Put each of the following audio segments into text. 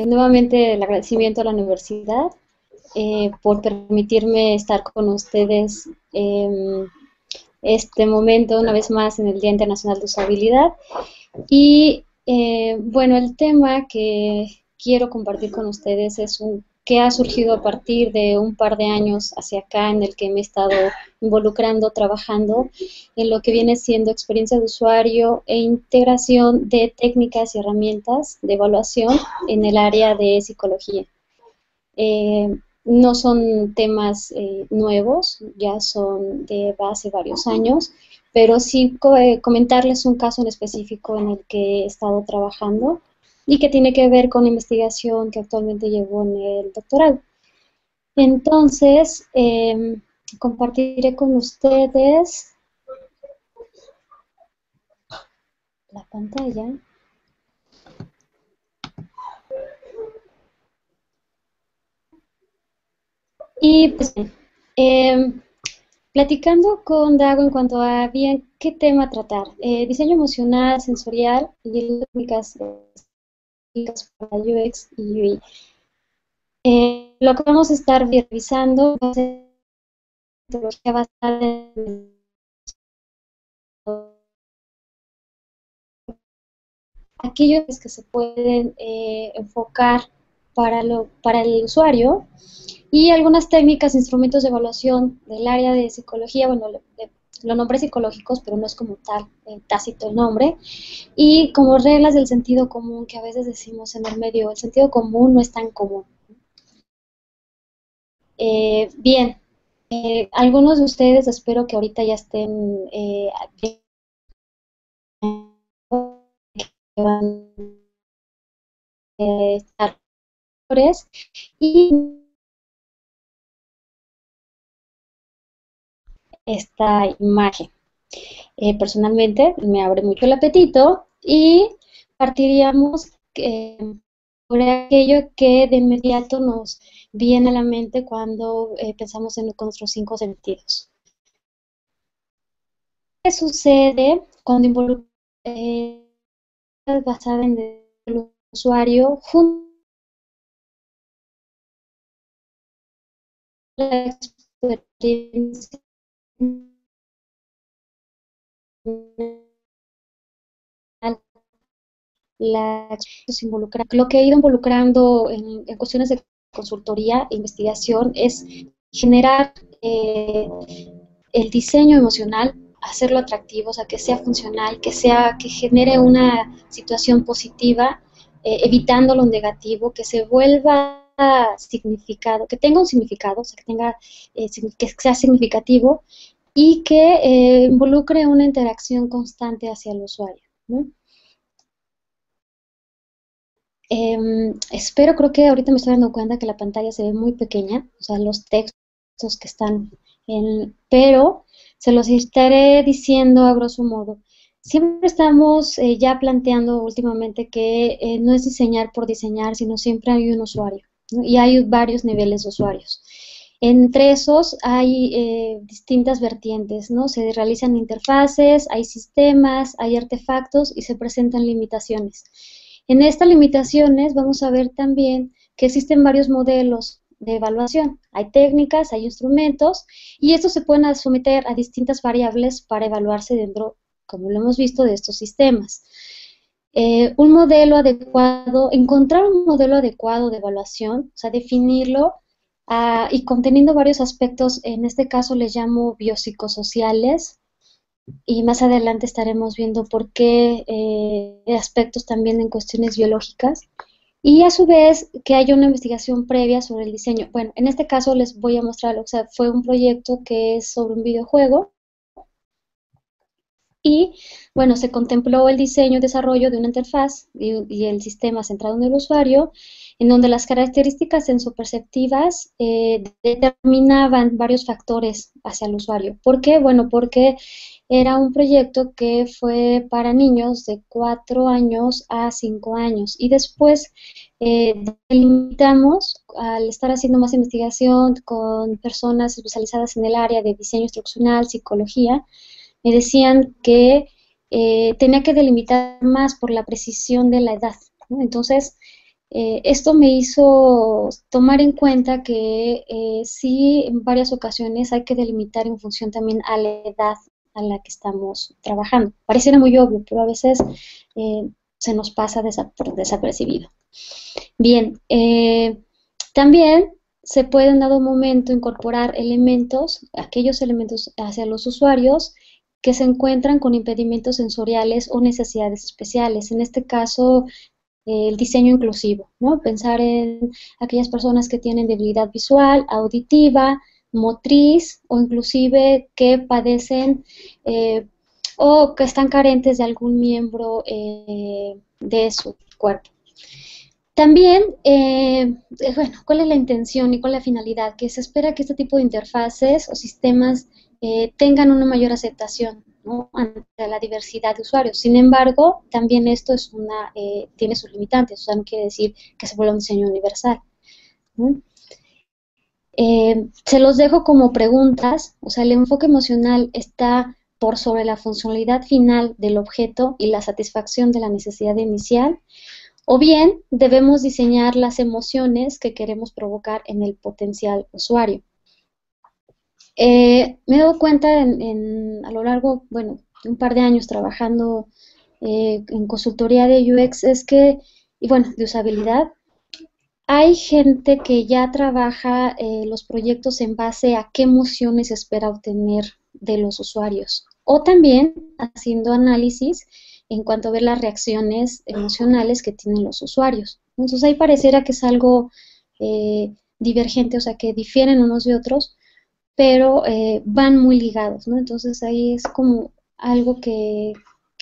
Nuevamente el agradecimiento a la universidad por permitirme estar con ustedes este momento, una vez más, en el Día Internacional de Usabilidad. Y bueno, el tema que quiero compartir con ustedes es un que ha surgido a partir de un par de años hacia acá, en el que me he estado involucrando, trabajando en lo que viene siendo experiencia de usuario e integración de técnicas y herramientas de evaluación en el área de psicología. No son temas nuevos, ya son de hace varios años, pero sí comentarles un caso en específico en el que he estado trabajando y que tiene que ver con la investigación que actualmente llevo en el doctorado. Entonces, compartiré con ustedes la pantalla. Y pues, platicando con Dago en cuanto a bien qué tema tratar, diseño emocional, sensorial y técnicas para UX y UI. Lo que vamos a estar revisando va a ser metodología basada en aquellos que se pueden enfocar para el usuario y algunas técnicas, instrumentos de evaluación del área de psicología, bueno, lo nombré psicológicos, pero no es como tal tácito el nombre, y como reglas del sentido común, que a veces decimos en el medio, el sentido común no es tan común. Bien, algunos de ustedes espero que ahorita ya estén estar y esta imagen. Personalmente me abre mucho el apetito y partiríamos por aquello que de inmediato nos viene a la mente cuando pensamos en nuestros cinco sentidos. ¿Qué sucede cuando involucramos basada en el usuario junto a la experiencia lo que he ido involucrando en cuestiones de consultoría e investigación es generar el diseño emocional, hacerlo atractivo, o sea, que sea funcional, que genere una situación positiva, evitando lo negativo, que se vuelva significado, que tenga un significado, o sea, que sea significativo y que involucre una interacción constante hacia el usuario, ¿no? Creo que ahorita me estoy dando cuenta que la pantalla se ve muy pequeña, o sea, los textos que están pero se los estaré diciendo a grosso modo. Siempre estamos ya planteando últimamente que no es diseñar por diseñar, sino siempre hay un usuario, ¿no? Y hay varios niveles de usuarios. Entre esos hay distintas vertientes, ¿no? Se realizan interfaces, hay sistemas, hay artefactos y se presentan limitaciones. En estas limitaciones vamos a ver también que existen varios modelos de evaluación. Hay técnicas, hay instrumentos y estos se pueden someter a distintas variables para evaluarse dentro, como lo hemos visto, de estos sistemas. Un modelo adecuado, encontrar un modelo adecuado de evaluación, o sea, definirlo y conteniendo varios aspectos, en este caso les llamo biopsicosociales, y más adelante estaremos viendo por qué aspectos también en cuestiones biológicas. Y a su vez que haya una investigación previa sobre el diseño. Bueno, en este caso les voy a mostrar, o sea, fue un proyecto que es sobre un videojuego y, bueno, se contempló el diseño y desarrollo de una interfaz y el sistema centrado en el usuario, en donde las características sensoperceptivas determinaban varios factores hacia el usuario. ¿Por qué? Bueno, porque era un proyecto que fue para niños de 4 años a 5 años y después delimitamos al estar haciendo más investigación con personas especializadas en el área de diseño instruccional, psicología, me decían que tenía que delimitar más por la precisión de la edad, ¿no? Entonces, Esto me hizo tomar en cuenta que sí, en varias ocasiones hay que delimitar en función también a la edad a la que estamos trabajando. Pareciera muy obvio, pero a veces se nos pasa desapercibido. Bien, también se puede en dado momento incorporar elementos, aquellos elementos hacia los usuarios que se encuentran con impedimentos sensoriales o necesidades especiales. En este caso, el diseño inclusivo, ¿no? Pensar en aquellas personas que tienen debilidad visual, auditiva, motriz o inclusive que padecen eh, o que están carentes de algún miembro de su cuerpo. También, bueno, ¿cuál es la intención y cuál es la finalidad? Que se espera que este tipo de interfaces o sistemas tengan una mayor aceptación, ¿no?, ante la diversidad de usuarios. Sin embargo, también esto es tiene sus limitantes, o sea, no quiere decir que se vuelva un diseño universal, ¿no? Se los dejo como preguntas, o sea, el enfoque emocional está por sobre la funcionalidad final del objeto y la satisfacción de la necesidad inicial, o bien debemos diseñar las emociones que queremos provocar en el potencial usuario. Me he dado cuenta a lo largo, bueno, de un par de años trabajando en consultoría de UX, y bueno, de usabilidad, hay gente que ya trabaja los proyectos en base a qué emociones espera obtener de los usuarios, o también haciendo análisis en cuanto a ver las reacciones emocionales que tienen los usuarios. Entonces ahí pareciera que es algo divergente, o sea, que difieren unos de otros, pero van muy ligados, ¿no? Entonces ahí es como algo que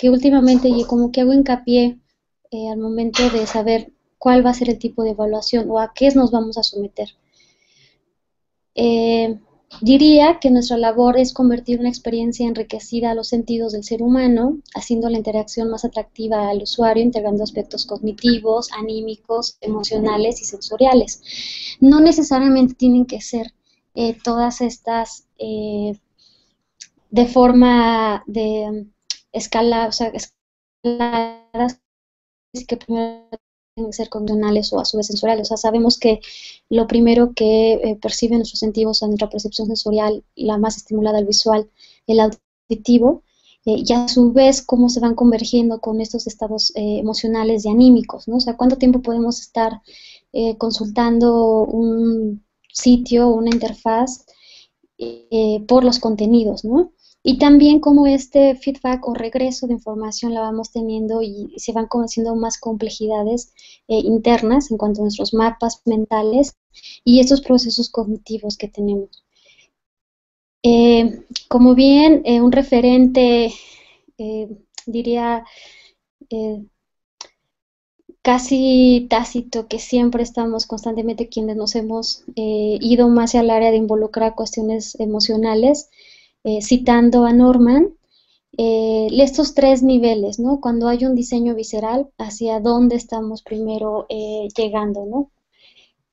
últimamente y como que hago hincapié al momento de saber cuál va a ser el tipo de evaluación o a qué nos vamos a someter. Eh, Diría que nuestra labor es convertir una experiencia enriquecida a los sentidos del ser humano, haciendo la interacción más atractiva al usuario, integrando aspectos cognitivos, anímicos, emocionales y sensoriales. No necesariamente tienen que ser todas estas de forma de escala, o sea, escaladas que primero tienen que ser cognicionales o a su vez sensoriales. O sea, sabemos que lo primero que perciben nuestros sentidos, a nuestra percepción sensorial, la más estimulada, el visual, el auditivo, y a su vez cómo se van convergiendo con estos estados emocionales y anímicos, ¿no? O sea, cuánto tiempo podemos estar consultando un sitio, una interfaz por los contenidos, ¿no? Y también cómo este feedback o regreso de información la vamos teniendo y se van conociendo más complejidades internas en cuanto a nuestros mapas mentales y estos procesos cognitivos que tenemos. Como bien, un referente, eh, diría, eh, casi tácito, que siempre estamos constantemente quienes nos hemos ido más hacia el área de involucrar cuestiones emocionales, citando a Norman, estos tres niveles, ¿no? Cuando hay un diseño visceral, hacia dónde estamos primero llegando, ¿no?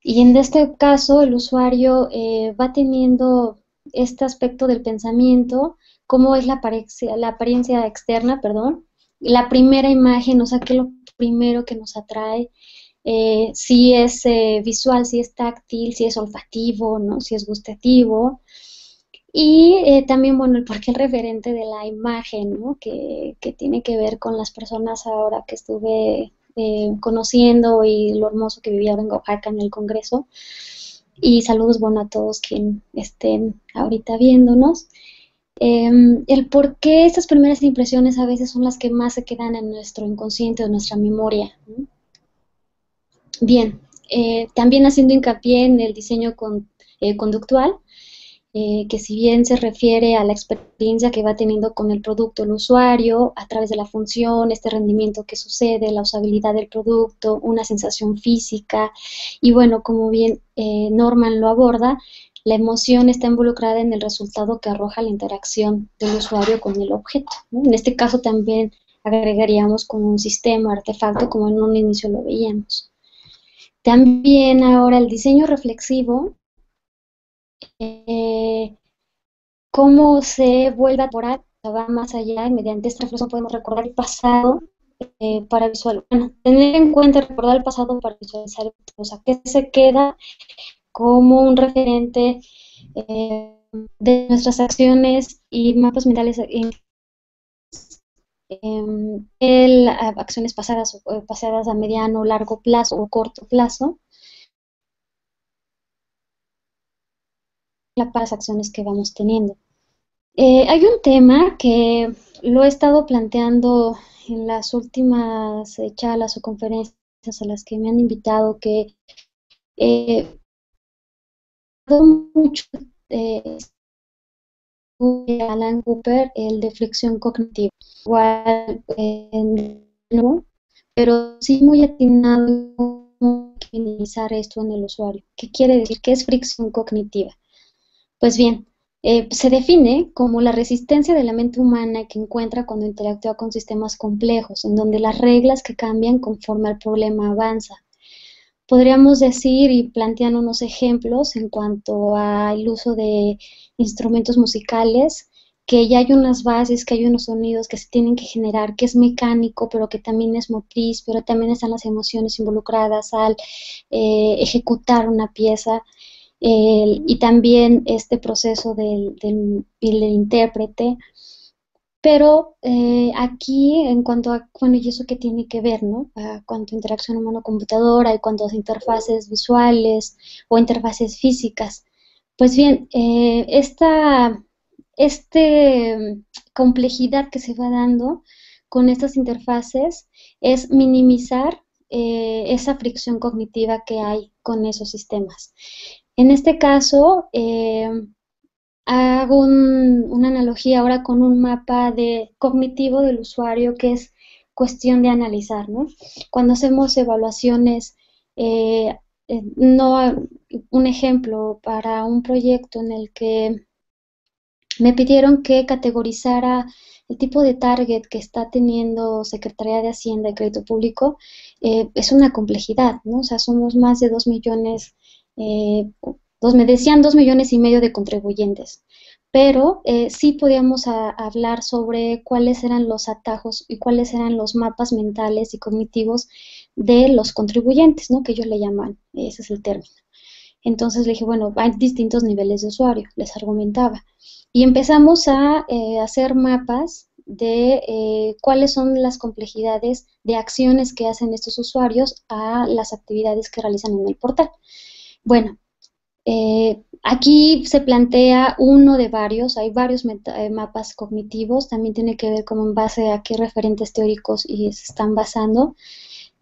Y en este caso, el usuario va teniendo este aspecto del pensamiento, cómo es la apariencia externa, perdón, la primera imagen, o sea, qué es lo primero que nos atrae, si es visual, si es táctil, si es olfativo, ¿no? Si es gustativo. Y también, bueno, el porqué el referente de la imagen, ¿no? Que tiene que ver con las personas ahora que estuve conociendo y lo hermoso que vivía en Oaxaca en el Congreso. Y saludos, bueno, a todos quienes estén ahorita viéndonos. El por qué estas primeras impresiones a veces son las que más se quedan en nuestro inconsciente o en nuestra memoria, ¿no? Bien, también haciendo hincapié en el diseño conductual, que si bien se refiere a la experiencia que va teniendo con el producto el usuario, a través de la función, este rendimiento que sucede, la usabilidad del producto, una sensación física, y bueno, como bien Norman lo aborda, la emoción está involucrada en el resultado que arroja la interacción del usuario con el objeto, ¿no? En este caso también agregaríamos como un sistema, artefacto, como en un inicio lo veíamos. También ahora el diseño reflexivo, eh, cómo se vuelve a elaborar, va más allá y mediante esta reflexión podemos recordar el pasado para visualizar, bueno, tener en cuenta, recordar el pasado para visualizar, o sea, qué se queda como un referente de nuestras acciones y mapas mentales acciones pasadas, pasadas a mediano, largo plazo o corto plazo, para las acciones que vamos teniendo. Hay un tema que lo he estado planteando en las últimas charlas o conferencias a las que me han invitado, que mucho eh, Alan Cooper, el de flexión cognitiva. Igual, no, pero sí muy atinado en cómo minimizar esto en el usuario. ¿Qué quiere decir? ¿Qué es fricción cognitiva? Pues bien, se define como la resistencia de la mente humana que encuentra cuando interactúa con sistemas complejos, en donde las reglas que cambian conforme el problema avanza. Podríamos decir y plantear unos ejemplos en cuanto al uso de instrumentos musicales, que ya hay unas bases, que hay unos sonidos que se tienen que generar, que es mecánico, pero que también es motriz, pero también están las emociones involucradas al ejecutar una pieza, y también este proceso del intérprete. Pero aquí, en cuanto a, bueno, ¿y eso qué tiene que ver, no? A cuanto a interacción humano-computadora y cuanto a interfaces visuales o interfaces físicas. Pues bien, complejidad que se va dando con estas interfaces es minimizar esa fricción cognitiva que hay con esos sistemas. En este caso, hago una analogía ahora con un mapa cognitivo del usuario que es cuestión de analizar, ¿no? Cuando hacemos evaluaciones, eh, no, un ejemplo para un proyecto en el que me pidieron que categorizara el tipo de target que está teniendo Secretaría de Hacienda y Crédito Público, es una complejidad, ¿no? O sea, somos más de 2 millones, me decían 2,5 millones de contribuyentes, pero sí podíamos hablar sobre cuáles eran los atajos y cuáles eran los mapas mentales y cognitivos de los contribuyentes, ¿no? Que ellos le llaman, ese es el término. Entonces le dije, bueno, hay distintos niveles de usuario, les argumentaba. Y empezamos a hacer mapas de cuáles son las complejidades de acciones que hacen estos usuarios a las actividades que realizan en el portal. Bueno, aquí se plantea uno de varios, hay varios mapas cognitivos, también tiene que ver como en base a qué referentes teóricos y se están basando.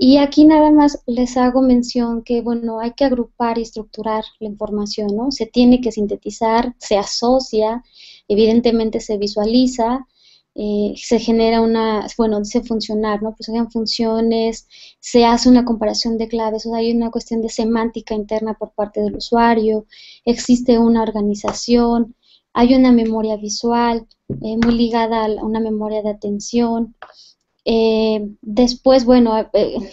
Y aquí nada más les hago mención que, bueno, hay que agrupar y estructurar la información, ¿no? Se tiene que sintetizar, se asocia, evidentemente se visualiza, se genera bueno, dice funcionar, ¿no? Pues hagan funciones, se hace una comparación de claves, o sea, hay una cuestión de semántica interna por parte del usuario, existe una organización, hay una memoria visual, muy ligada a una memoria de atención. Después, bueno,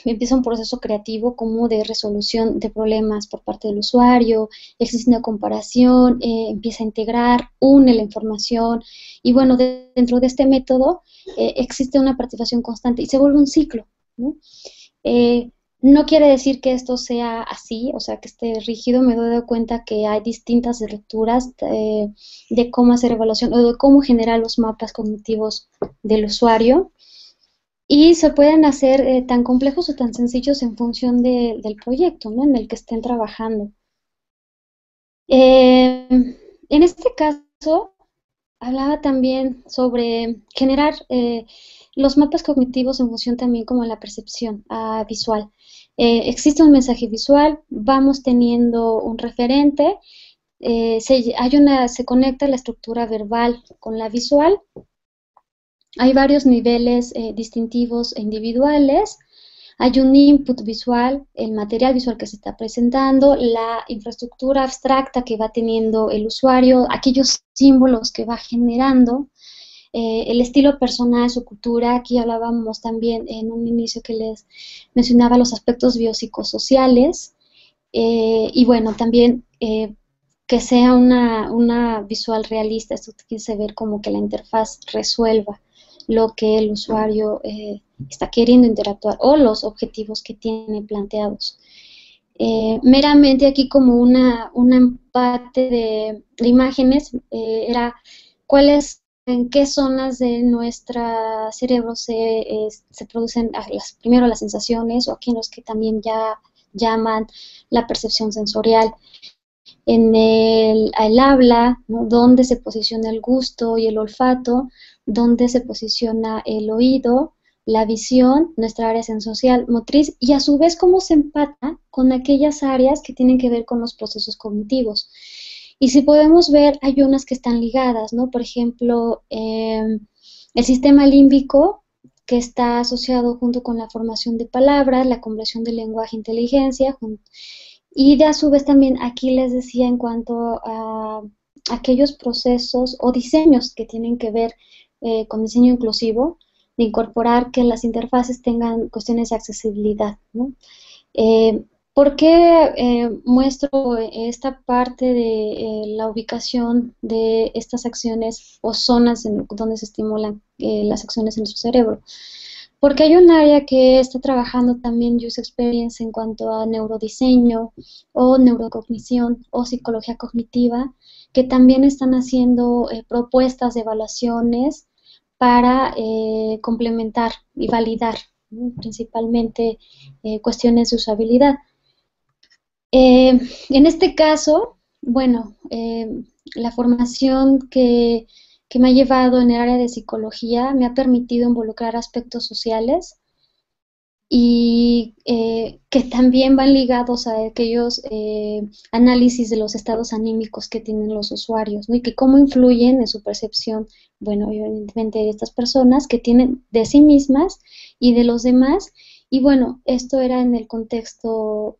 empieza un proceso creativo como de resolución de problemas por parte del usuario, existe una comparación, empieza a integrar, une la información y bueno, dentro de este método existe una participación constante y se vuelve un ciclo, ¿no? No quiere decir que esto sea así, o sea, que esté rígido, me doy cuenta que hay distintas lecturas de cómo hacer evaluación o de cómo generar los mapas cognitivos del usuario. Y se pueden hacer tan complejos o tan sencillos en función del proyecto, ¿no? En el que estén trabajando. En este caso, hablaba también sobre generar los mapas cognitivos en función también como la percepción visual. Existe un mensaje visual, vamos teniendo un referente, se conecta la estructura verbal con la visual. Hay varios niveles distintivos e individuales. Hay un input visual, el material visual que se está presentando, la infraestructura abstracta que va teniendo el usuario, aquellos símbolos que va generando, el estilo personal, su cultura. Aquí hablábamos también en un inicio que les mencionaba los aspectos biopsicosociales, y bueno, también que sea una visual realista. Esto quise ver como que la interfaz resuelva lo que el usuario está queriendo interactuar o los objetivos que tiene planteados. Meramente aquí como un empate de imágenes, era cuáles, en qué zonas de nuestro cerebro se producen primero las sensaciones, o aquí en los que también ya llaman la percepción sensorial. En el habla, ¿no? Dónde se posiciona el gusto y el olfato, dónde se posiciona el oído, la visión, nuestra área sensorial, motriz, y a su vez cómo se empata con aquellas áreas que tienen que ver con los procesos cognitivos. Y si podemos ver, hay unas que están ligadas, ¿no? Por ejemplo, el sistema límbico, que está asociado junto con la formación de palabras, la conversión del lenguaje e inteligencia, y de a su vez también aquí les decía en cuanto a aquellos procesos o diseños que tienen que ver con diseño inclusivo, de incorporar que las interfaces tengan cuestiones de accesibilidad, ¿no? ¿Por qué muestro esta parte de la ubicación de estas acciones o zonas donde se estimulan las acciones en su cerebro? Porque hay un área que está trabajando también User Experience en cuanto a neurodiseño o neurocognición o psicología cognitiva, que también están haciendo propuestas de evaluaciones para complementar y validar, ¿no? Principalmente cuestiones de usabilidad. En este caso, bueno, la formación que me ha llevado en el área de psicología me ha permitido involucrar aspectos sociales y que también van ligados a aquellos análisis de los estados anímicos que tienen los usuarios, ¿no? Y que cómo influyen en su percepción, bueno, evidentemente de estas personas que tienen de sí mismas y de los demás. Y bueno, esto era en el contexto,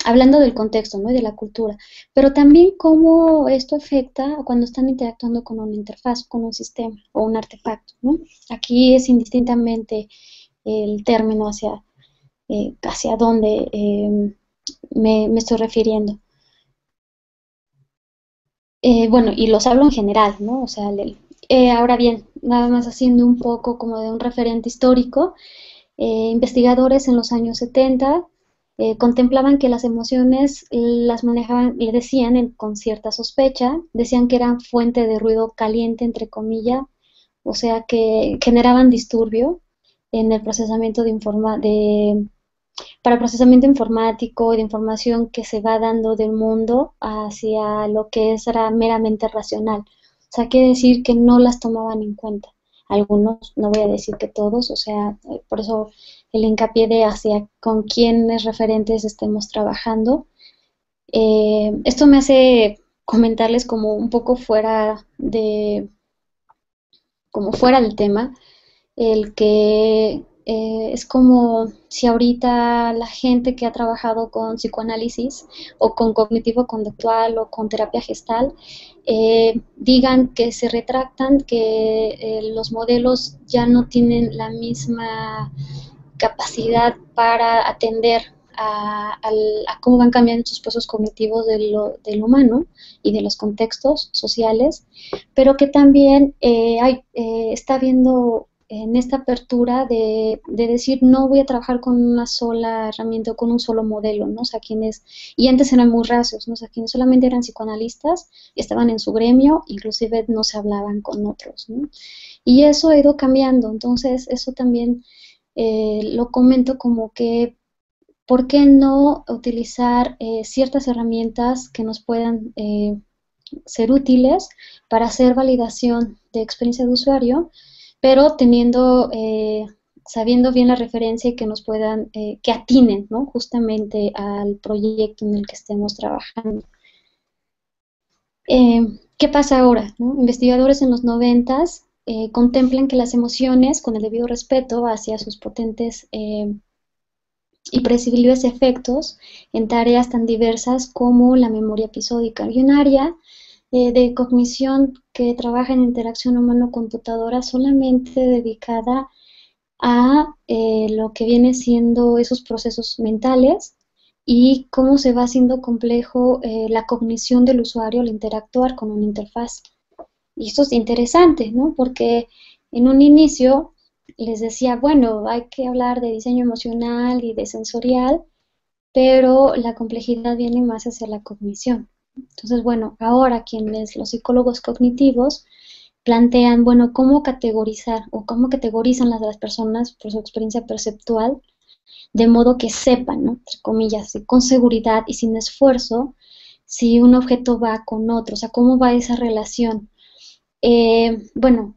hablando del contexto, ¿no? Y de la cultura, pero también cómo esto afecta cuando están interactuando con una interfaz, con un sistema o un artefacto, ¿no? Aquí es indistintamente el término hacia dónde me estoy refiriendo. Bueno, y los hablo en general, ¿no? O sea, ahora bien, nada más haciendo un poco como de un referente histórico, investigadores en los años 70 contemplaban que las emociones las manejaban, le decían con cierta sospecha, decían que eran fuente de ruido caliente, entre comillas, o sea, que generaban disturbio en el procesamiento para procesamiento informático y de información que se va dando del mundo hacia lo que era meramente racional. O sea, quiere decir que no las tomaban en cuenta. Algunos, no voy a decir que todos, o sea, por eso el hincapié de hacia con quiénes referentes estemos trabajando. Esto me hace comentarles como un poco como fuera del tema, el que es como si ahorita la gente que ha trabajado con psicoanálisis o con cognitivo conductual o con terapia gestal digan que se retractan, que los modelos ya no tienen la misma capacidad para atender a cómo van cambiando sus procesos cognitivos del humano y de los contextos sociales, pero que también está habiendo en esta apertura de decir no voy a trabajar con una sola herramienta o con un solo modelo, ¿no? O sea, y antes eran muy rasos, ¿no? O sea, quienes solamente eran psicoanalistas, estaban en su gremio, inclusive no se hablaban con otros, ¿no? Y eso ha ido cambiando, entonces eso también lo comento como que ¿por qué no utilizar ciertas herramientas que nos puedan ser útiles para hacer validación de experiencia de usuario, pero sabiendo bien la referencia y que nos puedan, que atinen, ¿no? Justamente al proyecto en el que estemos trabajando? ¿Qué pasa ahora, no? Investigadores en los 90 contemplan que las emociones, con el debido respeto hacia sus potentes y previsibles efectos en tareas tan diversas como la memoria episódica. Y un área de cognición que trabaja en interacción humano-computadora solamente dedicada a lo que viene siendo esos procesos mentales y cómo se va haciendo complejo la cognición del usuario al interactuar con una interfaz. Y esto es interesante, ¿no? Porque en un inicio les decía, bueno, hay que hablar de diseño emocional y de sensorial, pero la complejidad viene más hacia la cognición. Entonces, bueno, ahora quienes los psicólogos cognitivos plantean, bueno, cómo categorizar o cómo categorizan las personas por su experiencia perceptual, de modo que sepan, ¿no? Entre comillas, con seguridad y sin esfuerzo, si un objeto va con otro, o sea, cómo va esa relación. Bueno,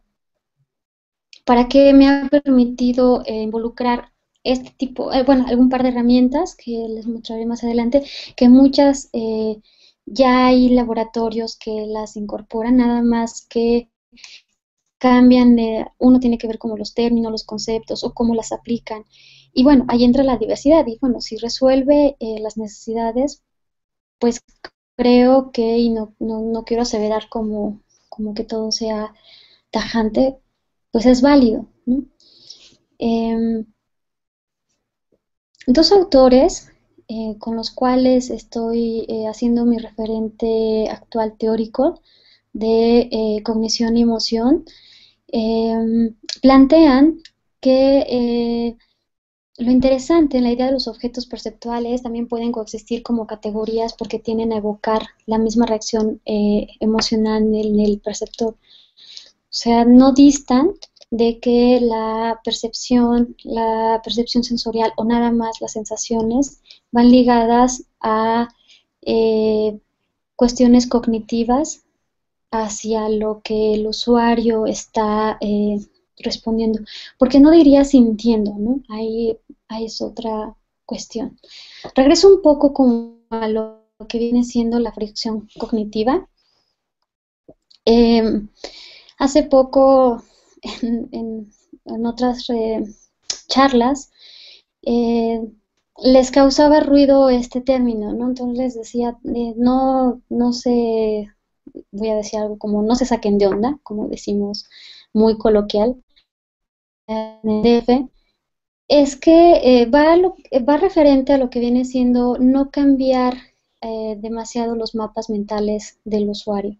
¿para qué me ha permitido involucrar este tipo, bueno, algún par de herramientas que les mostraré más adelante, que muchas ya hay laboratorios que las incorporan, nada más que cambian, uno tiene que ver como los términos, los conceptos o cómo las aplican. Y bueno, ahí entra la diversidad y bueno, si resuelve las necesidades, pues creo que, y no quiero aseverar como que todo sea tajante, pues es válido, ¿no? Em, Dos autores con los cuales estoy haciendo mi referente actual teórico de cognición y emoción, plantean que lo interesante en la idea de los objetos perceptuales también pueden coexistir como categorías porque tienen a evocar la misma reacción emocional en el perceptor. O sea, no distan de que la percepción sensorial o nada más las sensaciones van ligadas a eh, cuestiones cognitivas hacia lo que el usuario está respondiendo. Porque no diría sintiendo, ¿no? Ahí es otra cuestión. Regreso un poco como a lo que viene siendo la fricción cognitiva. Eh, Hace poco, en, en- en otras charlas, eh, les causaba ruido este término, ¿no? Entonces les decía, no se, voy a decir algo como, no se saquen de onda, como decimos muy coloquial en el DF, es que va referente a lo que viene siendo no cambiar demasiado los mapas mentales del usuario.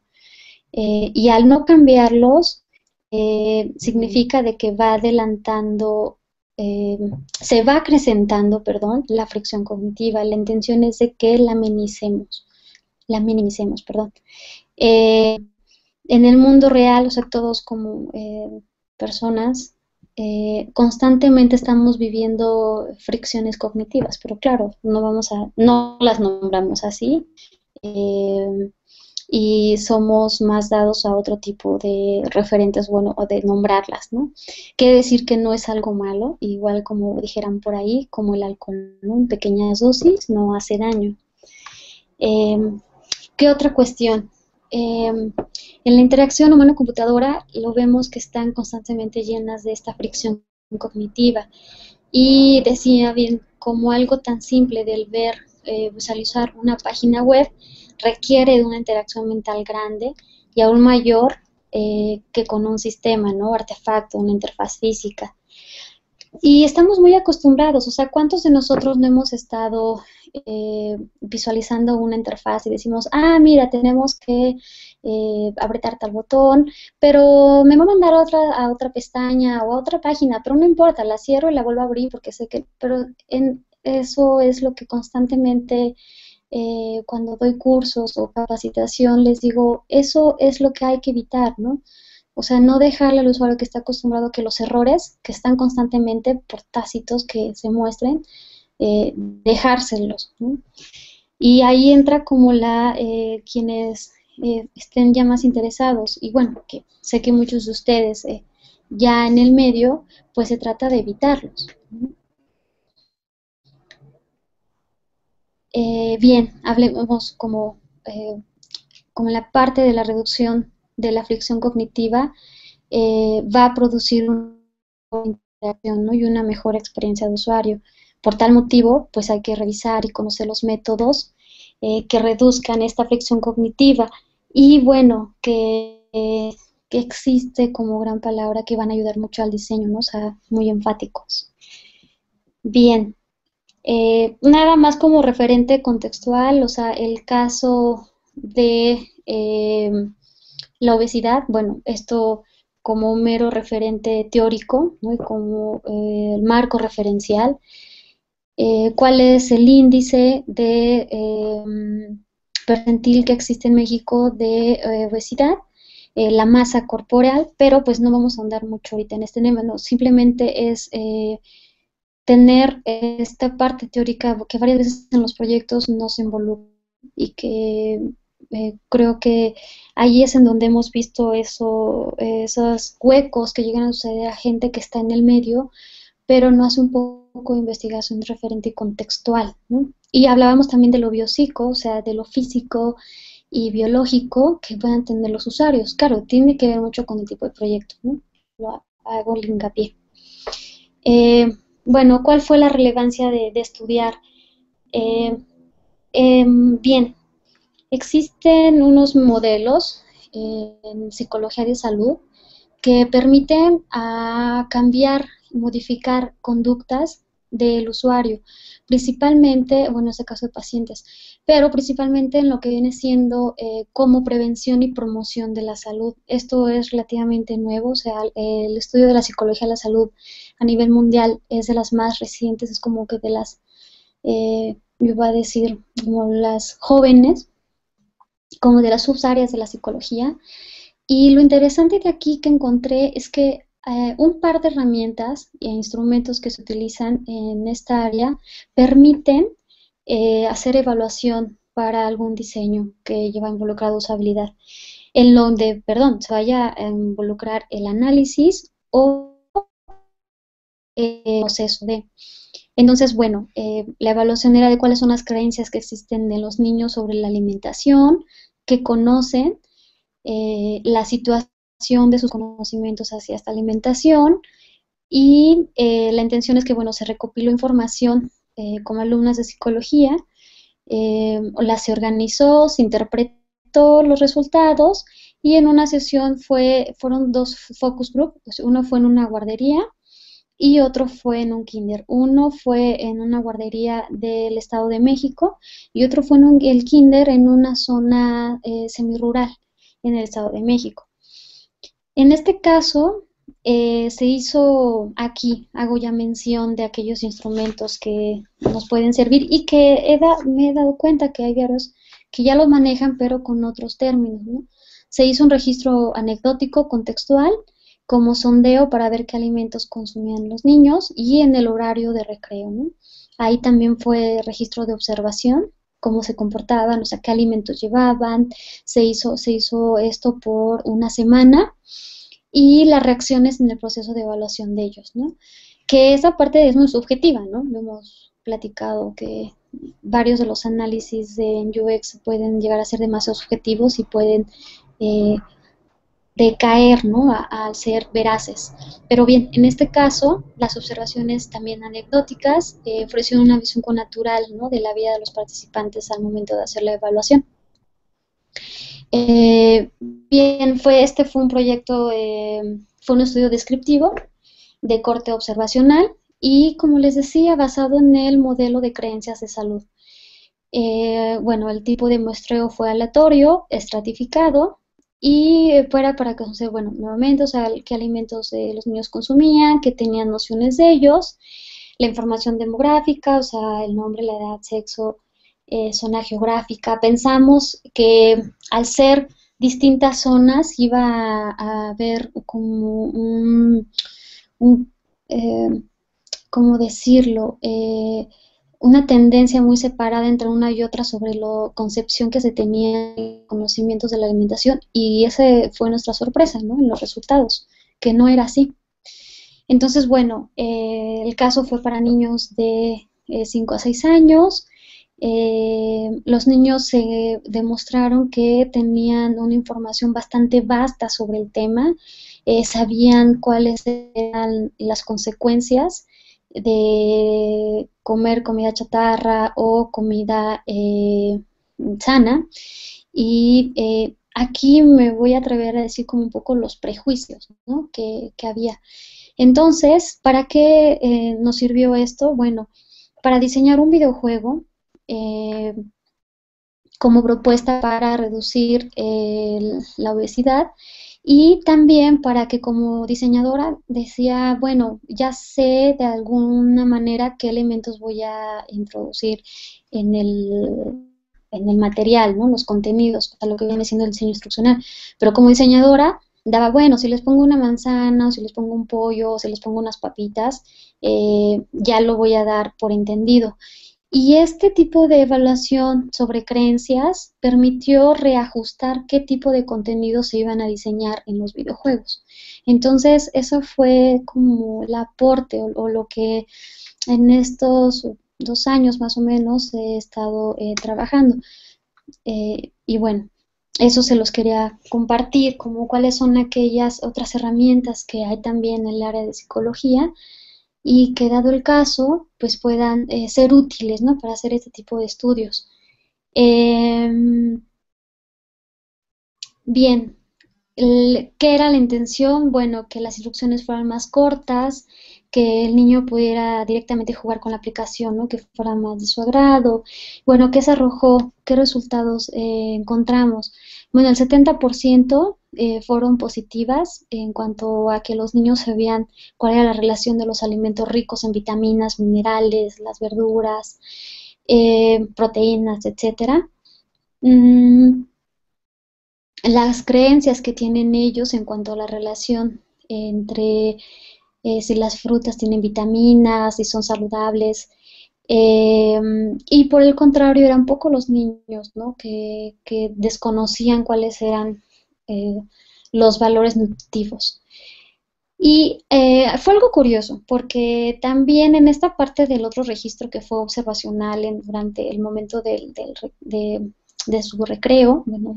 Y al no cambiarlos, significa de que va adelantando, eh, se va acrecentando, perdón, la fricción cognitiva. La intención es de que la minimicemos, perdón. Eh, en el mundo real, o sea, todos como personas, constantemente estamos viviendo fricciones cognitivas, pero claro, no las nombramos así, eh, y somos más dados a otro tipo de referentes, bueno, o de nombrarlas, ¿no? Quiere decir que no es algo malo, igual como dijeran por ahí, como el alcohol, ¿no? En pequeñas dosis no hace daño. Eh, ¿Qué otra cuestión? En la interacción humano-computadora lo vemos que están constantemente llenas de esta fricción cognitiva. Y decía bien, como algo tan simple del ver, visualizar una página web, requiere de una interacción mental grande y aún mayor que con un sistema, ¿no? Artefacto, una interfaz física. Y estamos muy acostumbrados, o sea, ¿cuántos de nosotros no hemos estado visualizando una interfaz y decimos, ah, mira, tenemos que apretar tal botón, pero me va a mandar a otra pestaña o a otra página, pero no importa, la cierro y la vuelvo a abrir porque sé que, pero eso es lo que constantemente cuando doy cursos o capacitación les digo, eso es lo que hay que evitar, ¿no? O sea, no dejarle al usuario que está acostumbrado a que los errores que están constantemente por tácitos que se muestren, dejárselos, ¿no? Y ahí entra como quienes estén ya más interesados, y bueno, que sé que muchos de ustedes ya en el medio, pues se trata de evitarlos, ¿no? Bien, hablemos como la parte de la reducción de la fricción cognitiva va a producir una interacción, ¿no? Y una mejor experiencia de usuario. Por tal motivo, pues hay que revisar y conocer los métodos que reduzcan esta fricción cognitiva y bueno, que existe como gran palabra que van a ayudar mucho al diseño, ¿no? O sea, muy enfáticos. Bien, nada más como referente contextual, o sea, el caso de la obesidad, bueno, esto como un mero referente teórico, ¿no? Y como el marco referencial, cuál es el índice de percentil que existe en México de obesidad, la masa corporal, pero pues no vamos a andar mucho ahorita en este tema, no, simplemente es tener esta parte teórica que varias veces en los proyectos no se involucra y que creo que ahí es en donde hemos visto esos huecos que llegan a suceder a gente que está en el medio, pero no hace un poco de investigación referente y contextual, ¿no? Y hablábamos también de lo biopsico, o sea, de lo físico y biológico que puedan tener los usuarios. Claro, tiene que ver mucho con el tipo de proyecto, ¿no? Lo hago el hincapié. Eh, bueno, ¿cuál fue la relevancia de estudiar? Eh, Bien, existen unos modelos en psicología de salud que permiten cambiar y modificar conductas del usuario, principalmente, bueno, en este caso de pacientes, pero principalmente en lo que viene siendo como prevención y promoción de la salud. Esto es relativamente nuevo, o sea, el estudio de la psicología de la salud a nivel mundial es de las más recientes, es como que de las, yo iba a decir, como las jóvenes, como de las subáreas de la psicología. Y lo interesante de aquí que encontré es que un par de herramientas e instrumentos que se utilizan en esta área permiten hacer evaluación para algún diseño que lleva involucrado usabilidad, en donde, perdón, se vaya a involucrar el análisis o el proceso de. Entonces, bueno, la evaluación era de cuáles son las creencias que existen de los niños sobre la alimentación, que conocen la situación de sus conocimientos hacia esta alimentación y la intención es que, bueno, se recopiló información como alumnas de psicología, se organizó, se interpretó los resultados y en una sesión fueron dos focus group, pues uno fue en una guardería y otro fue en un kinder. Uno fue en una guardería del Estado de México y otro fue en el kinder en una zona semirural en el Estado de México. En este caso, se hizo aquí, hago ya mención de aquellos instrumentos que nos pueden servir y que me he dado cuenta que hay varios que ya los manejan, pero con otros términos, ¿no? Se hizo un registro anecdótico contextual como sondeo para ver qué alimentos consumían los niños y en el horario de recreo, ¿no? Ahí también fue registro de observación, cómo se comportaban, o sea, qué alimentos llevaban. Se hizo esto por una semana y las reacciones en el proceso de evaluación de ellos, ¿no? Que esa parte es muy subjetiva, ¿no? Lo hemos platicado que varios de los análisis de UX pueden llegar a ser demasiado subjetivos y pueden eh, decaer, ¿no? Al ser veraces. Pero bien, en este caso, las observaciones también anecdóticas ofrecieron una visión natural, ¿no? De la vida de los participantes al momento de hacer la evaluación. Bien, este fue un proyecto, fue un estudio descriptivo de corte observacional y, como les decía, basado en el modelo de creencias de salud. Bueno, el tipo de muestreo fue aleatorio, estratificado y fuera para conocer, bueno, nuevamente, o sea, qué alimentos los niños consumían, qué tenían nociones de ellos, la información demográfica, o sea, el nombre, la edad, sexo, zona geográfica. Pensamos que al ser distintas zonas iba a haber como un ¿cómo decirlo? Una tendencia muy separada entre una y otra sobre la concepción que se tenía en conocimientos de la alimentación y esa fue nuestra sorpresa, ¿no? En los resultados, que no era así. Entonces, bueno, el caso fue para niños de 5 a 6 años. Los niños se demostraron que tenían una información bastante vasta sobre el tema, sabían cuáles eran las consecuencias de comer comida chatarra o comida sana. Y aquí me voy a atrever a decir como un poco los prejuicios, ¿no? que había. Entonces, ¿para qué nos sirvió esto? Bueno, para diseñar un videojuego eh, como propuesta para reducir la obesidad Y también para que como diseñadora decía, bueno, ya sé de alguna manera qué elementos voy a introducir en el material, ¿no? Los contenidos, a lo que viene siendo el diseño instruccional. Pero como diseñadora daba, bueno, si les pongo una manzana, o si les pongo un pollo, o si les pongo unas papitas, ya lo voy a dar por entendido. Y este tipo de evaluación sobre creencias permitió reajustar qué tipo de contenidos se iban a diseñar en los videojuegos. Entonces, eso fue como el aporte o lo que en estos 2 años más o menos he estado trabajando. Y bueno, eso se los quería compartir, como cuáles son aquellas otras herramientas que hay también en el área de psicología y que dado el caso, pues puedan ser útiles, ¿no? Para hacer este tipo de estudios. Em, Bien, ¿qué era la intención? Bueno, que las instrucciones fueran más cortas, que el niño pudiera directamente jugar con la aplicación, ¿no? Que fuera más de su agrado. Bueno, ¿qué se arrojó? ¿Qué resultados encontramos? Bueno, el 70% fueron positivas en cuanto a que los niños sabían cuál era la relación de los alimentos ricos en vitaminas, minerales, las verduras, proteínas, etcétera. Mm, las creencias que tienen ellos en cuanto a la relación entre si las frutas tienen vitaminas, si son saludables. eh, y por el contrario, eran pocos los niños, ¿no? que desconocían cuáles eran eh, los valores nutritivos. Y fue algo curioso, porque también en esta parte del otro registro que fue observacional durante el momento de su recreo, bueno,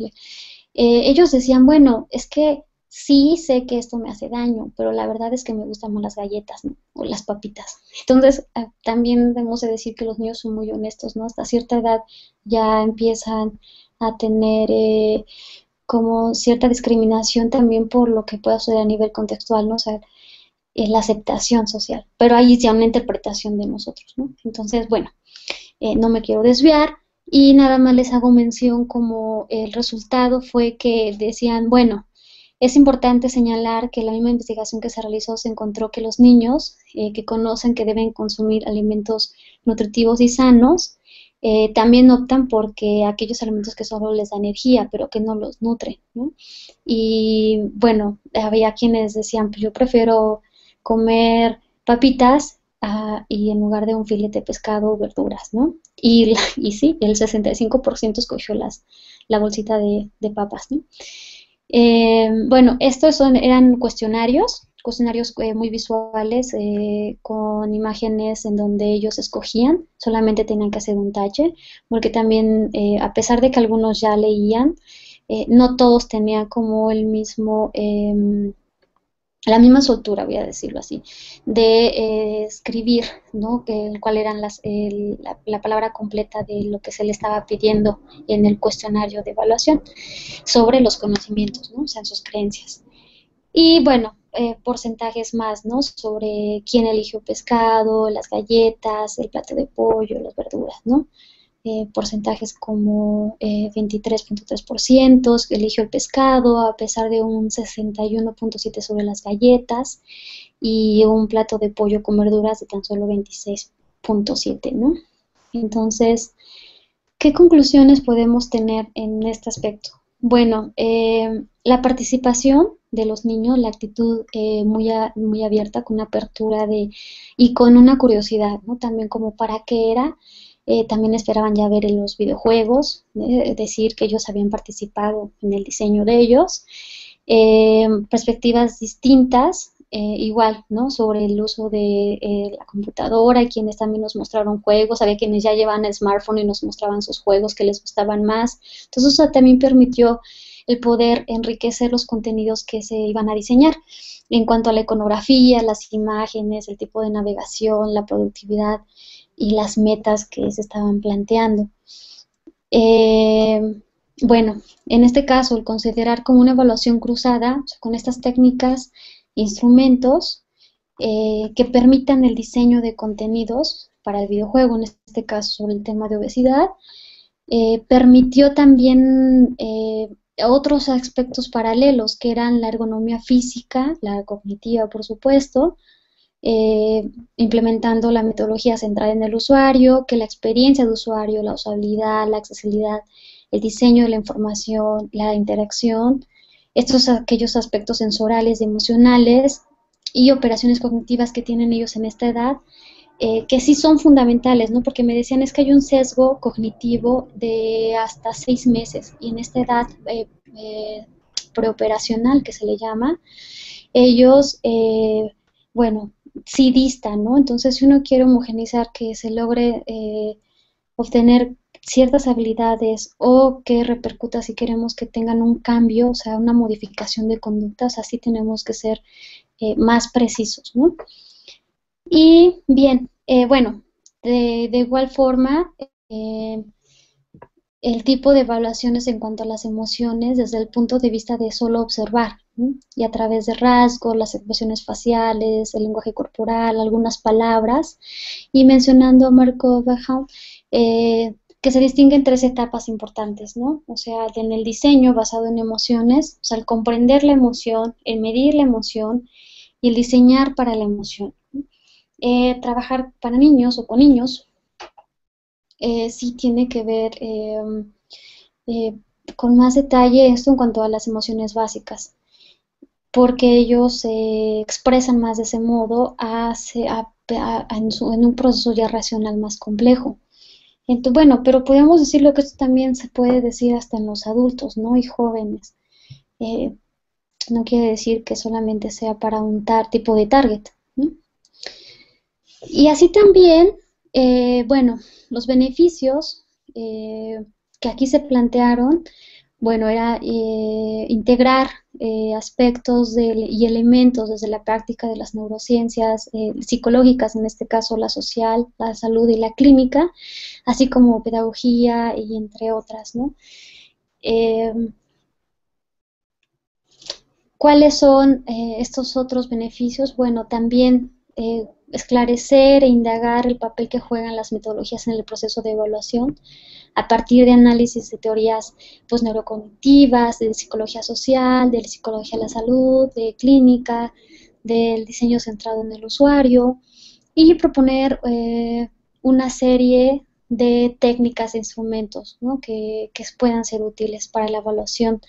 ellos decían, bueno, es que sí sé que esto me hace daño, pero la verdad es que me gustan más las galletas, ¿no? O las papitas. Entonces, también debemos de decir que los niños son muy honestos, ¿no? Hasta cierta edad ya empiezan a tener como cierta discriminación también por lo que pueda suceder a nivel contextual, ¿no? O sea, la aceptación social, pero ahí es ya una interpretación de nosotros, ¿no? Entonces, bueno, no me quiero desviar y nada más les hago mención como el resultado fue que decían, bueno, es importante señalar que la misma investigación que se realizó se encontró que los niños que conocen que deben consumir alimentos nutritivos y sanos, también optan porque aquellos alimentos que solo les da energía, pero que no los nutren, ¿no? Y bueno, había quienes decían, pues yo prefiero comer papitas y en lugar de un filete de pescado, verduras, ¿no? Y sí, el 65% escogió la bolsita de papas, ¿no? Bueno, estos eran cuestionarios muy visuales, con imágenes en donde ellos escogían, solamente tenían que hacer un tache, porque también, a pesar de que algunos ya leían, no todos tenían como la misma soltura, voy a decirlo así, de escribir, ¿no? Cuál eran la palabra completa de lo que se le estaba pidiendo en el cuestionario de evaluación sobre los conocimientos, ¿no? O sea, sus creencias. Y bueno, porcentajes más, ¿no? Sobre quién eligió pescado, las galletas, el plato de pollo, las verduras, ¿no? Porcentajes como 23.3% eligió el pescado, a pesar de un 61.7% sobre las galletas, y un plato de pollo con verduras de tan solo 26.7%, ¿no? Entonces, ¿qué conclusiones podemos tener en este aspecto? Bueno, la participación de los niños, la actitud muy abierta, con una apertura y con una curiosidad, ¿no? También como para qué era, también esperaban ya ver en los videojuegos, decir que ellos habían participado en el diseño de ellos, perspectivas distintas, igual, ¿no? Sobre el uso de la computadora. Hay quienes también nos mostraron juegos, había quienes ya llevaban el smartphone y nos mostraban sus juegos que les gustaban más. Entonces eso también permitió el poder enriquecer los contenidos que se iban a diseñar. En cuanto a la iconografía, las imágenes, el tipo de navegación, la productividad y las metas que se estaban planteando. Eh, bueno, en este caso, el considerar como una evaluación cruzada, o sea, con estas técnicas, instrumentos que permitan el diseño de contenidos para el videojuego, en este caso sobre el tema de obesidad, permitió también otros aspectos paralelos, que eran la ergonomía física, la cognitiva, por supuesto, implementando la metodología centrada en el usuario, que la experiencia de usuario, la usabilidad, la accesibilidad, el diseño de la información, la interacción, estos aquellos aspectos sensoriales y emocionales y operaciones cognitivas que tienen ellos en esta edad, que sí son fundamentales, ¿no? Porque me decían es que hay un sesgo cognitivo de hasta 6 meses y en esta edad preoperacional que se le llama, ellos, bueno, sí distan, ¿no? Entonces, si uno quiere homogeneizar que se logre obtener ciertas habilidades o que repercuta si queremos que tengan un cambio, o sea, una modificación de conductas, así tenemos que ser más precisos, ¿no? Y bien, bueno, de igual forma, el tipo de evaluaciones en cuanto a las emociones desde el punto de vista de solo observar, ¿no? Y a través de rasgos, las expresiones faciales, el lenguaje corporal, algunas palabras, y mencionando a Marco Beham, que se distinguen tres etapas importantes, ¿no? O sea, en el diseño basado en emociones, o sea, el comprender la emoción, el medir la emoción y el diseñar para la emoción. Trabajar para niños o con niños sí tiene que ver eh, con más detalle esto en cuanto a las emociones básicas, porque ellos se expresan más de ese modo en un proceso ya racional más complejo. Entonces, bueno, pero podemos decirlo que esto también se puede decir hasta en los adultos, ¿no? Y jóvenes. Eh, no quiere decir que solamente sea para un tipo de target, ¿no? Y así también, bueno, los beneficios que aquí se plantearon, bueno, era integrar aspectos y elementos desde la práctica de las neurociencias psicológicas, en este caso la social, la salud y la clínica, así como pedagogía y entre otras, ¿no? Eh, ¿Cuáles son estos otros beneficios? Bueno, también esclarecer e indagar el papel que juegan las metodologías en el proceso de evaluación a partir de análisis de teorías pues, neurocognitivas, de psicología social, de psicología de la salud, de clínica, del diseño centrado en el usuario y proponer una serie de técnicas e instrumentos, ¿no? que puedan ser útiles para la evaluación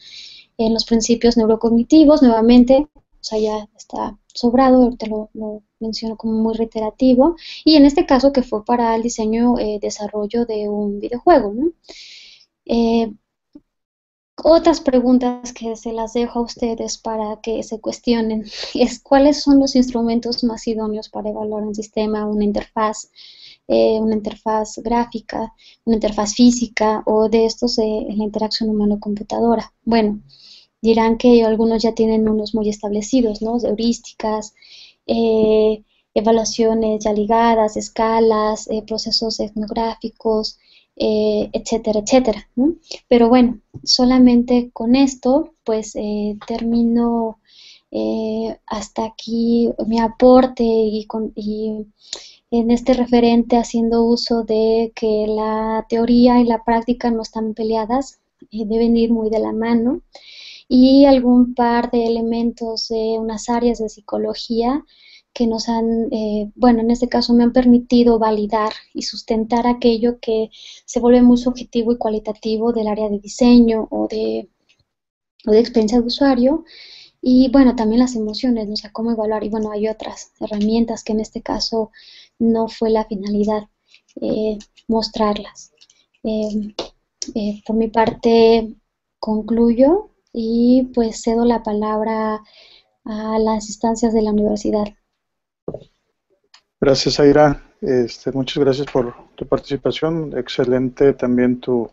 en los principios neurocognitivos, nuevamente, o sea, ya está sobrado, ahorita lo menciono como muy reiterativo, y en este caso que fue para el diseño desarrollo de un videojuego, ¿no? Eh, Otras preguntas que se las dejo a ustedes para que se cuestionen es cuáles son los instrumentos más idóneos para evaluar un sistema, una interfaz gráfica, una interfaz física o de estos en la interacción humano-computadora. Bueno, dirán que algunos ya tienen unos muy establecidos, ¿no? De heurísticas, eh, evaluaciones ya ligadas, escalas, procesos etnográficos, etcétera, etcétera, ¿no? Pero bueno, solamente con esto, pues termino hasta aquí mi aporte y en este referente haciendo uso de que la teoría y la práctica no están peleadas, deben ir muy de la mano y algún par de elementos de unas áreas de psicología que nos han, bueno, en este caso me han permitido validar y sustentar aquello que se vuelve muy subjetivo y cualitativo del área de diseño o de experiencia de usuario. Y bueno, también las emociones, ¿no? O sea, cómo evaluar. Y bueno, hay otras herramientas que en este caso no fue la finalidad mostrarlas. Eh, por mi parte, concluyo y pues cedo la palabra a las instancias de la universidad. Gracias, Aira. Muchas gracias por tu participación. Excelente también tu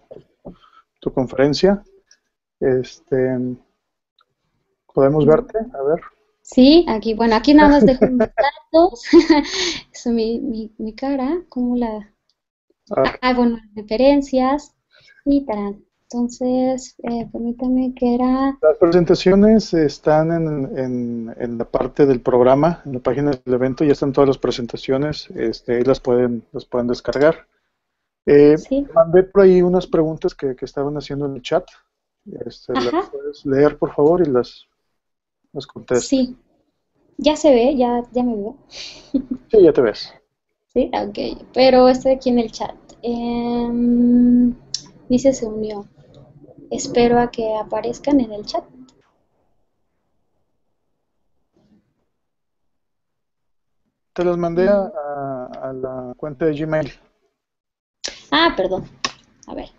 conferencia. ¿Podemos verte? A ver. Sí, aquí, bueno, aquí nada más dejo mis datos, es mi cara, como la, Ah, bueno, referencias y tarán. Entonces, permítame que era, las presentaciones están en la parte del programa, en la página del evento, ya están todas las presentaciones, ahí las pueden descargar. sí, Mandé por ahí unas preguntas que estaban haciendo en el chat. Las Ajá, puedes leer, por favor, y las contestas. sí, ya se ve, ya me veo. Sí, ya te ves. Sí, ok, pero estoy aquí en el chat. Dice se unió. Espero a que aparezcan en el chat. Te las mandé Mm, a la cuenta de Gmail. Ah, perdón. A ver.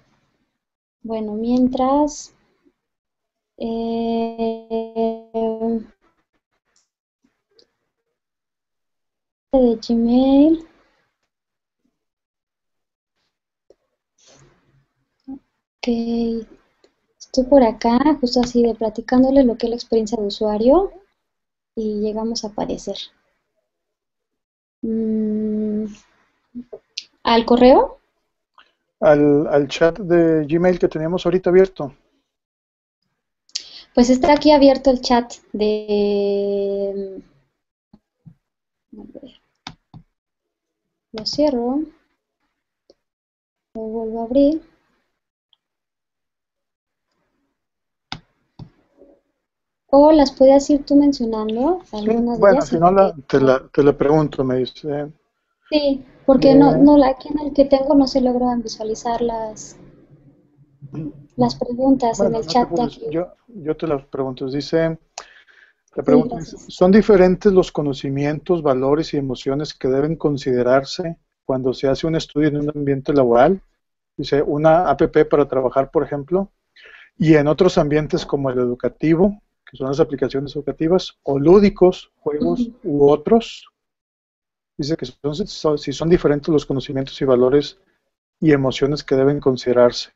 Bueno, mientras... eh, de Gmail. Ok, estoy por acá, justo así de platicándole lo que es la experiencia de usuario y llegamos a aparecer. Mm, ¿Al correo? Al chat de Gmail que teníamos ahorita abierto. Pues está aquí abierto el chat de... A ver, lo cierro, lo vuelvo a abrir. O las puedes ir tú mencionando, Sí, algunas de bueno, ellas, si en no, lo que te la pregunto, me dice. sí, porque eh, aquí en el que tengo no se logran visualizar las preguntas en bueno, el no te chat de apures, aquí. yo te las pregunto. Dice, la Sí, pregunta es, gracias. ¿son diferentes los conocimientos, valores y emociones que deben considerarse cuando se hace un estudio en un ambiente laboral? Dice, una APP para trabajar, por ejemplo, y en otros ambientes como el educativo, que son las aplicaciones educativas, o lúdicos, juegos Ujú. u otros. Dice que si son diferentes los conocimientos y valores y emociones que deben considerarse.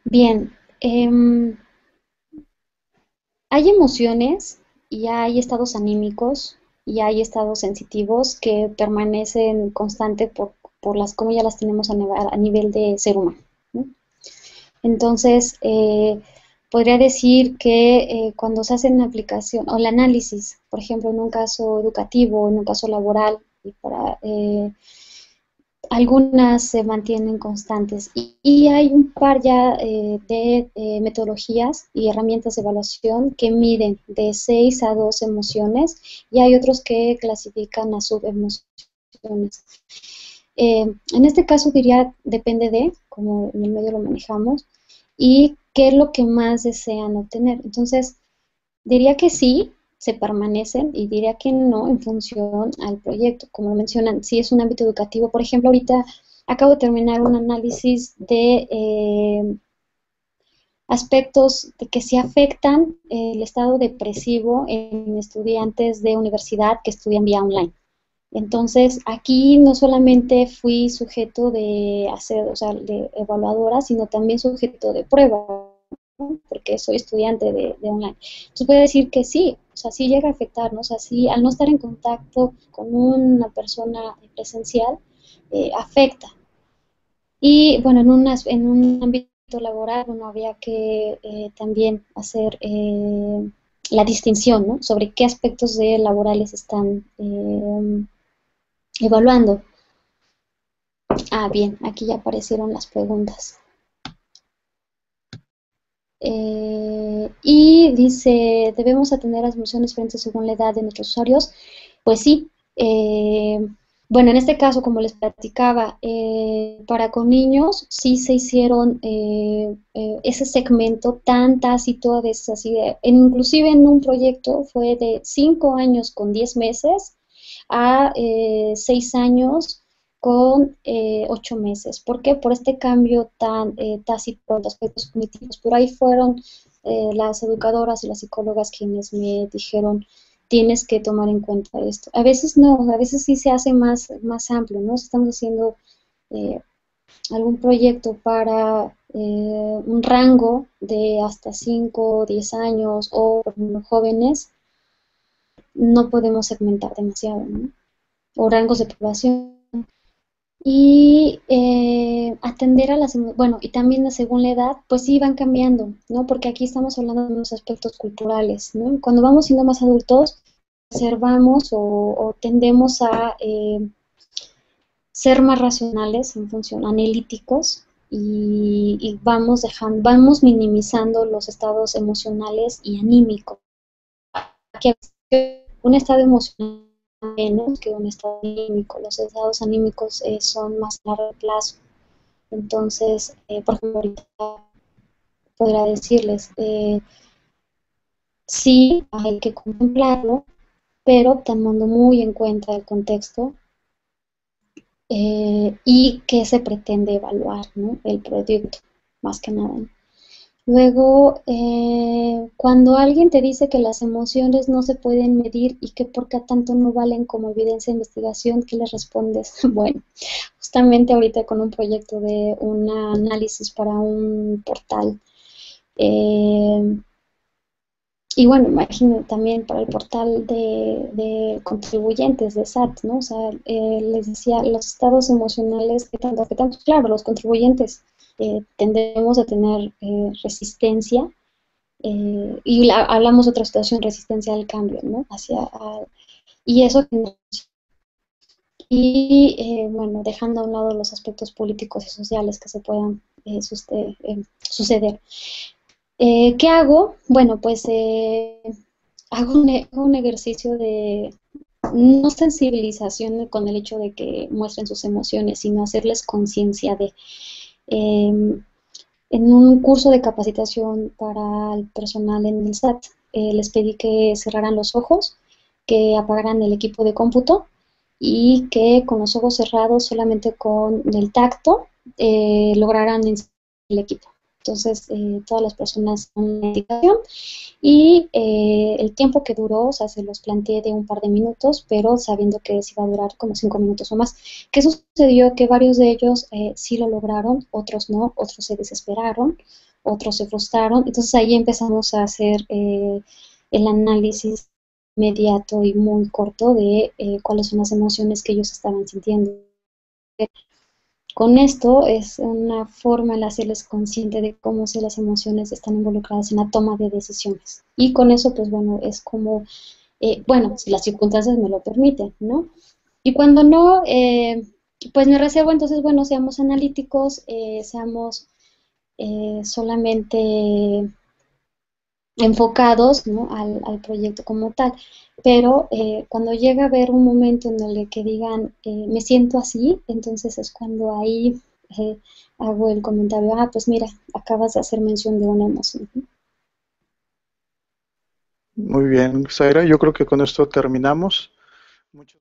Bien, hay emociones y hay estados anímicos y hay estados sensitivos que permanecen constante por las como ya las tenemos a nivel de ser humano, ¿no? Entonces, podría decir que cuando se hace una aplicación o el análisis, por ejemplo, en un caso educativo, en un caso laboral, y para algunas se mantienen constantes y hay un par ya de metodologías y herramientas de evaluación que miden de 6 a 12 emociones y hay otros que clasifican a subemociones. En este caso diría depende de cómo en el medio lo manejamos y qué es lo que más desean obtener. Entonces, diría que sí, se permanecen y diría que no en función al proyecto. Como mencionan, si es un ámbito educativo, por ejemplo, ahorita acabo de terminar un análisis de aspectos de que se afectan el estado depresivo en estudiantes de universidad que estudian vía online. Entonces, aquí no solamente fui sujeto de hacer, o sea, de evaluadora, sino también sujeto de prueba, ¿no? Porque soy estudiante de online. Entonces, puedo decir que sí, o sea, sí llega a afectarnos, o sea, sí, al no estar en contacto con una persona presencial, afecta. Y bueno, en un ámbito laboral, bueno, había que también hacer la distinción, ¿no? Sobre qué aspectos de laborales están evaluando. Ah, bien, aquí ya aparecieron las preguntas. Y dice, ¿debemos atender las emociones diferentes según la edad de nuestros usuarios? Pues sí. Bueno, en este caso, como les platicaba, para con niños sí se hicieron ese segmento tan tácito, de, así inclusive en un proyecto fue de 5 años con 10 meses a 6 años con 8 meses. ¿Por qué? Por este cambio tan tácito de aspectos cognitivos. Por ahí fueron las educadoras y las psicólogas quienes me dijeron, tienes que tomar en cuenta esto. A veces no, a veces sí se hace más amplio, ¿no? Si estamos haciendo eh, algún proyecto para un rango de hasta 5 o 10 años o por ejemplo, jóvenes, no podemos segmentar demasiado, ¿no? O rangos de población y atender a bueno, y también según la edad, pues sí van cambiando, ¿no? Porque aquí estamos hablando de unos aspectos culturales, ¿no? Cuando vamos siendo más adultos, observamos o tendemos a ser más racionales en función, analíticos, y vamos minimizando los estados emocionales y anímicos. Que un estado emocional menos que un estado anímico. Los estados anímicos son más a largo plazo. Entonces, por ejemplo, ahorita podría decirles, sí, hay que contemplarlo, pero tomando muy en cuenta el contexto y qué se pretende evaluar, ¿no? El proyecto, más que nada. Luego, cuando alguien te dice que las emociones no se pueden medir y que por qué tanto no valen como evidencia de investigación, ¿qué les respondes? Bueno, justamente ahorita con un proyecto de un análisis para un portal. Y bueno, imagino también para el portal de contribuyentes de SAT, ¿no? O sea, les decía, los estados emocionales, que tanto, claro, los contribuyentes tendemos a tener resistencia, y hablamos de otra situación, resistencia al cambio, ¿no? Y eso, y bueno, dejando a un lado los aspectos políticos y sociales que se puedan suceder. ¿Qué hago? Bueno, pues hago un ejercicio de no sensibilización con el hecho de que muestren sus emociones, sino hacerles conciencia de... Eh, en un curso de capacitación para el personal en el SAT, les pedí que cerraran los ojos, que apagaran el equipo de cómputo y que con los ojos cerrados, solamente con el tacto, lograran encender el equipo. Entonces, todas las personas una indicación y el tiempo que duró, o sea, se los planteé de un par de minutos, pero sabiendo que se iba a durar como 5 minutos o más. ¿Qué sucedió? Que varios de ellos sí lo lograron, otros no, otros se desesperaron, otros se frustraron. Entonces ahí empezamos a hacer el análisis inmediato y muy corto de cuáles son las emociones que ellos estaban sintiendo. Con esto es una forma de hacerles consciente de cómo si las emociones están involucradas en la toma de decisiones. Y con eso, pues bueno, es como, bueno, si las circunstancias me lo permiten, ¿no? Y cuando no, pues me reservo, entonces, bueno, seamos analíticos, seamos solamente enfocados, ¿no? al proyecto como tal. Pero cuando llega a haber un momento en el que digan, me siento así, entonces es cuando ahí eh, hago el comentario, pues mira, acabas de hacer mención de una emoción. Muy bien, Zaira, yo creo que con esto terminamos. Muchas